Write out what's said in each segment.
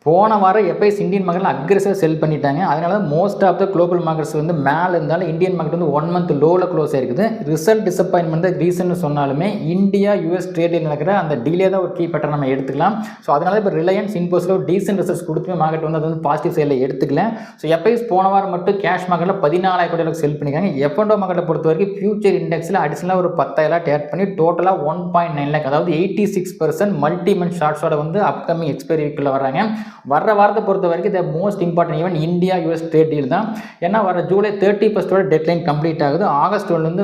போன வாரம் FIs Indian மார்க்கெட்டில் அக்ரெசிவாக செல் பண்ணிட்டாங்க. அதனால most of the global markets வந்து மேலே இருந்தாலும் இந்தியன் மார்க்கெட் வந்து 1 மந்த் லோவில் க்ளோஸ் ஆயிருக்குது. ரிசல்ட் டிசப்பாயின்மெண்ட் தான் ரீசன் சொன்னாலுமே இந்தியா யூஎஸ் ட்ரேடில் நடக்கிற அந்த டிலே தான் ஒரு கீ பேட்டர் நம்ம எடுத்துக்கலாம். ஸோ அதனால இப்போ ரிலையன்ஸ் இன்போஸில் ஒரு டீசென்ட் ரிசல்ட்ஸ் கொடுத்துமே மார்க்கெட் வந்து அது வந்து பாசிட்டிவ் சைடில் எடுத்துக்கலாம். ஸோ எஃப்ஐஸ் போன வாரம் மட்டும் கேஷ் மார்க்கெட்டில் 14,000 கோடி அளவுக்கு செல் பண்ணியிருக்காங்க. எஃப்என்டோ மார்க்கெட்டை பொறுத்த வரைக்கும் ஃபியூச்சர் இண்டெக்ஸில் அடிஷனலாக ஒரு 10,000 ஆட் பண்ணி டோட்டலாக 1.9 லேக், அதாவது 86% மல்டி மந்த் ஷார்ட்ஸோட வந்து அப்கமிங் எக்ஸ்பைரி வீக்கில் வர்றாங்க. வர்ற வாரத்தை பொறுத்த வரைக்கும் the most important event India US trade deal தான். ஏன்னா வர ஜூலை 31 டெட்லைன் கம்ப்ளீட் ஆகுது. ஆகஸ்ட் 1 வந்து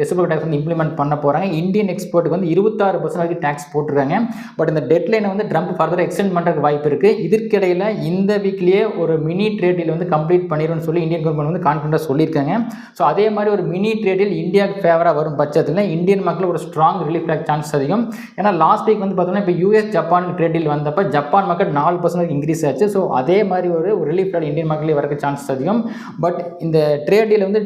ரெசிப்ரோக்கல் டேக்ஸ் வந்து இம்ப்ளிமெண்ட் பண்ண போகிறாங்க. இந்தியன் எக்ஸ்போர்ட்டுக்கு வந்து 26% வரைக்கும் டேக்ஸ் போட்டுருக்காங்க. பட் இந்த டெட்லைனை வந்து ட்ரம்ப் ஃபர்தர் எக்ஸ்டெண்ட் பண்ணுறதுக்கு வாய்ப்பு இருக்குது. இதற்கிடையில் இந்த வீக்லேயே ஒரு மினி ட்ரேட் டீல் வந்து கம்ப்ளீட் பண்ணிடும்னு சொல்லி இந்தியன் கவர்மெண்ட் வந்து கான்ஃபிடண்டாக சொல்லியிருக்காங்க. ஸோ அதே மாதிரி ஒரு மினி ட்ரேட் டீல் இந்தியாவுக்கு ஃபேவராக வரும் பட்சத்தில் இந்தியன் மக்கள் ஒரு ஸ்ட்ராங் ரிலீஃப் ஆக சான்ஸ் அதிகம். ஏன்னா லாஸ்ட் வீக் வந்து பார்த்தோம்னா இப்போ யூஎஸ் ஜப்பான் ட்ரேட் டீல் வந்தப்போ ஜப்பான் மக்கள் 4% இன்க்ரீஸ் ஆச்சு. ஸோ அதே மாதிரி ஒரு ரிலீஃப் இந்தியன் மார்க்கெட்லேயே வரக்கு சான்சஸ் அதிகம். பட் இந்த ட்ரேட் டீல் வந்து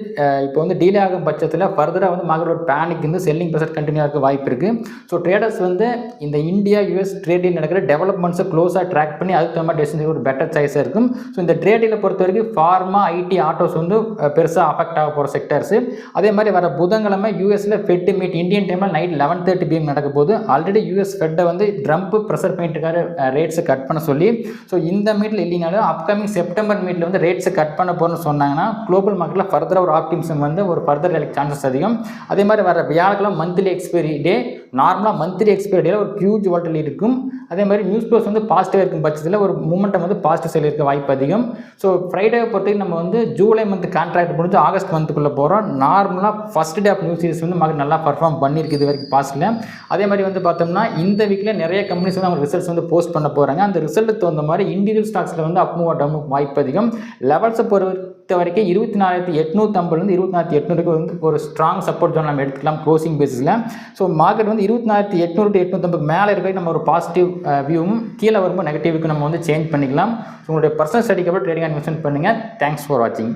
இப்போ வந்து டீலே ஆகும் பட்சத்தில் ஃபர்தராக வந்து மார்க்கெட் ஒரு பேனிக் வந்து செல்லிங் ப்ரெஷர் கண்டினியூ ஆக வாய்ப்பு இருக்குது. ஸோ ட்ரேடர்ஸ் வந்து இந்த இந்தியா யூஎஸ் ட்ரேட் டீல் நடக்கிற டெவலப்மெண்ட்ஸை க்ளோஸாக ட்ராக் பண்ணி அதுக்கு தகுந்த டெசிஷன் ஒரு பெட்டர் சாய்ஸாக இருக்கும். ஸோ இந்த ட்ரேட் டீலை பொறுத்த வரைக்கும் ஃபார்மா, ஐடி, ஆட்டோஸ் வந்து பெருசாக அஃபெக்ட் ஆக போகிற செக்டர்ஸ். அதே மாதிரி வர புதன்கிழமை யூஎஸில் ஃபெட் மீட் இந்தியன் டைமில் நைட் 11:30 PM நடக்க போது. ஆல்ரெடி யூஎஸ் ஃபெட்டை வந்து ட்ரம்ப் ப்ரெஷர் பண்ணிட்டு இருக்காரு ரேட்ஸை கட் பண்ண சொல்லி. ஸோ இந்த மீட்டில் இல்லைனாலும் அப்கமிங் செப்டம்பர் மீட்டில் வந்து ரேட்ஸை கட் பண்ண போகிறோன்னு சொன்னாங்கன்னா குளோபல் மார்க்கெட்டில் ஃபர்தராக ஒரு ஆப்டிமிசம் வந்து ஒரு ஃபர்தர் சான்சஸ் அதிகம். அதே மாதிரி வர வியாழக்கிழமை மந்த்லி எக்ஸ்பைரி டே. நார்மலாக மந்த்லி எக்ஸ்பைரி டேல ஒரு ஹியூஜ் வால்டிலிட்டி இருக்கும். அதே மாதிரி நியூஸ் க்ளோஸ் வந்து பாசிட்டிவாக இருக்கும் பட்சத்தில் ஒரு மூமெண்டம் வந்து பாசிட்டிவ் சைடில் இருக்க வாய்ப்பு அதிகம். ஸோ ஃப்ரைடேவை பொறுத்தவரைக்கும் நம்ம வந்து ஜூலை மந்த் கான்ட்ராக்ட் முடிஞ்சு ஆகஸ்ட் மந்த்துக்குள்ளே போகிறோம். நார்மலாக first day of new series வந்து மார்க்கெட் நல்லா பர்ஃபார்ம் பண்ணியிருக்கு இது வரைக்கும் பாஸ்ட்டில். அதே மாதிரி வந்து பார்த்தோம்னா இந்த வீக்கில் நிறைய கம்பெனிஸ் வந்து அவங்க ரிசல்ட்ஸ் வந்து போஸ்ட் பண்ண போகிறாங்க. அந்த ரிசல்ட்டுக்கு தகுந்த மாதிரி இண்டிவிஜுவல் ஸ்டாக்ஸில் வந்து அப் மூவ் டவுன் வாய்ப்பு அதிகம். லெவல்ஸை பொறுத்த வரைக்கும் 24,850 24,800 வந்து ஒரு ஸ்ட்ராங் சப்போர்ட் ஜோன் நம்ம எடுத்துக்கலாம் க்ளோசிங் பேசிஸில். ஸோ மார்க்கெட் வந்து 24,800 to 850 மேலே இருக்க நம்ம ஒரு பாசிட்டிவ் வியூவும், கீழே வரும்போது நெகட்டிவ்க்கு நம்ம வந்து சேஞ்ச் பண்ணிக்கலாம். ஸோ உங்களுடைய பர்சனல் ஸ்டடிக்கு அப்புறம் ட்ரேடிங் இன்வெஸ்ட்மெண்ட் பண்ணுங்கள். தேங்க்ஸ் ஃபார் வாட்சிங்.